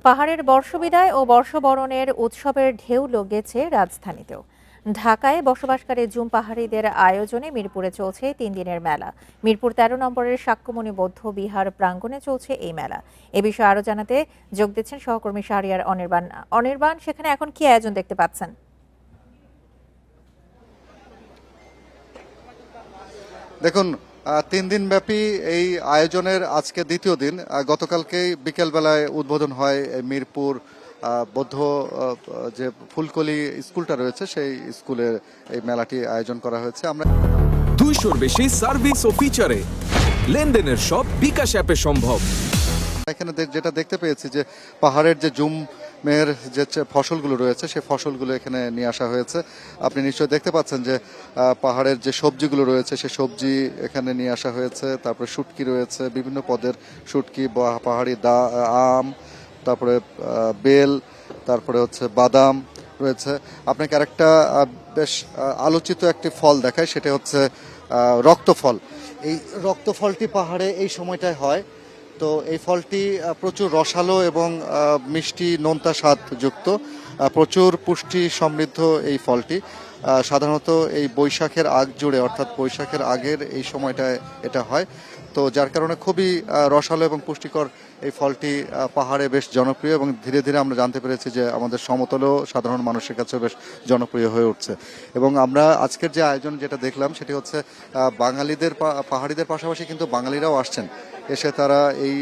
পাহাড়ের বর্ষবিদায় ও বর্ষবরণের উৎসবের ঢেউ লেগেছে রাজধানীতেও। ঢাকায় বসবাসকারী জুম পাহাড়িদের আয়োজনে মিরপুরে চলছে 3 দিনের মেলা। মিরপুর 13 নম্বরের সাক্ষ্যমণি বৌদ্ধ বিহার প্রাঙ্গণে চলছে এই মেলা। এ বিষয়ে আরো জানাতে যোগ দিচ্ছেন সহকর্মী শাহরিয়ার অনির্বাণ। অনির্বাণ, সেখানে এখন কি আয়োজন দেখতে পাচ্ছেন? দেখুন, 3 দিন ব্যাপী এই আয়োজনের আজকে দ্বিতীয় দিন। গতকালকেই বিকেলবেলায় উদ্বোধন হয় এই মিরপুর বৌদ্ধ যে ফুলকলি স্কুলটা রয়েছে সেই স্কুলের এই মেলাটি আয়োজন করা হয়েছে। আমরা 200-র বেশি সার্ভিস ও ফিচারে লেনদেনের সব বিকাশ অ্যাপে সম্ভব। এখানে যেটা দেখতে পেয়েছি যে পাহাড়ের যে জুমের যে ফসলগুলো রয়েছে সেই ফসলগুলো এখানে নিয়ে আসা হয়েছে। আপনি নিশ্চয়ই দেখতে পাচ্ছেন যে পাহাড়ের যে সবজিগুলো রয়েছে সেই সবজি এখানে নিয়ে আসা হয়েছে। তারপরে শুটকি রয়েছে, বিভিন্ন পদের শুটকি, পাহাড়ি আম, তারপরে বেল, তারপরে হচ্ছে বাদাম রয়েছে। আপনাকে আরেকটা বেশ আলোচিত একটি ফল দেখায়, সেটা হচ্ছে রক্তফল। এই রক্তফলটি পাহাড়ে এই সময়টায় হয়। তো এই ফলটি প্রচুর রসালো এবং মিষ্টি নোনতা স্বাদ যুক্ত, প্রচুর পুষ্টি সমৃদ্ধ এই ফলটি। সাধারণত এই বৈশাখের আগ জুড়ে, অর্থাৎ বৈশাখের আগের এই সময়টায় এটা হয়। তো যার কারণে খুবই রসালো এবং পুষ্টিকর এই ফলটি পাহাড়ে বেশ জনপ্রিয়, এবং ধীরে ধীরে আমরা জানতে পেরেছি যে আমাদের সমতলেও সাধারণ মানুষের কাছে বেশ জনপ্রিয় হয়ে উঠছে। এবং আমরা আজকের যে আয়োজন যেটা দেখলাম সেটি হচ্ছে বাঙালিদের, পাহাড়িদের পাশাপাশি কিন্তু বাঙালিরাও আসছেন। এসে তারা এই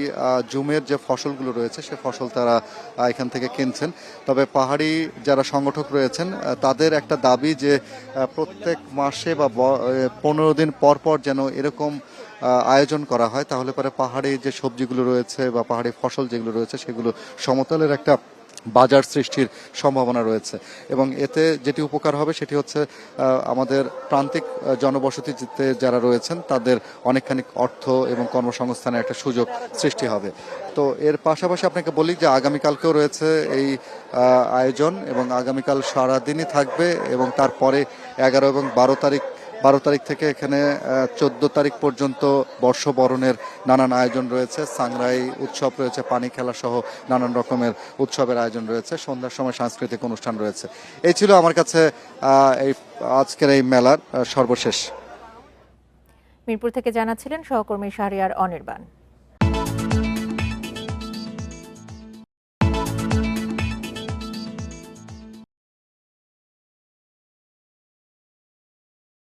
জুমের যে ফসলগুলো রয়েছে সে ফসল তারা এখান থেকে কিনছেন। তবে পাহাড়ি যারা সংগঠক রয়েছেন তাদের একটা দাবি যে প্রত্যেক মাসে বা 15 দিন পর পর যেন এরকম আয়োজন করা হয়, তাহলে পরে পাহাড়ি যে সবজিগুলো রয়েছে বা পাহাড়ি ফসল যেগুলো রয়েছে সেগুলো সমতলের একটা বাজার সৃষ্টির সম্ভাবনা রয়েছে। এবং এতে যেটি উপকার হবে সেটি হচ্ছে আমাদের প্রান্তিক জনবসতিতে যারা রয়েছেন তাদের অনেকখানি অর্থ এবং কর্মসংস্থানের একটা সুযোগ সৃষ্টি হবে। তো এর পাশাপাশি আপনাকে বলি যে আগামীকালকেও রয়েছে এই আয়োজন, এবং আগামীকাল সারাদিনই থাকবে, এবং তারপরে 11 এবং 12 তারিখ থেকে এখানে 14 তারিখ পর্যন্ত বর্ষবরণের নানান আয়োজন রয়েছে। সাংরাই উৎসব রয়েছে, পানি খেলা সহ নানান রকমের উৎসবের আয়োজন রয়েছে। সন্ধ্যার সময় সাংস্কৃতিক অনুষ্ঠান রয়েছে। এই ছিল আমার কাছে এই আজকের এই মেলার সর্বশেষ। মিরপুর থেকে জানাচ্ছিলেন সহকর্মী শাহরিয়ার অনির্বাণ।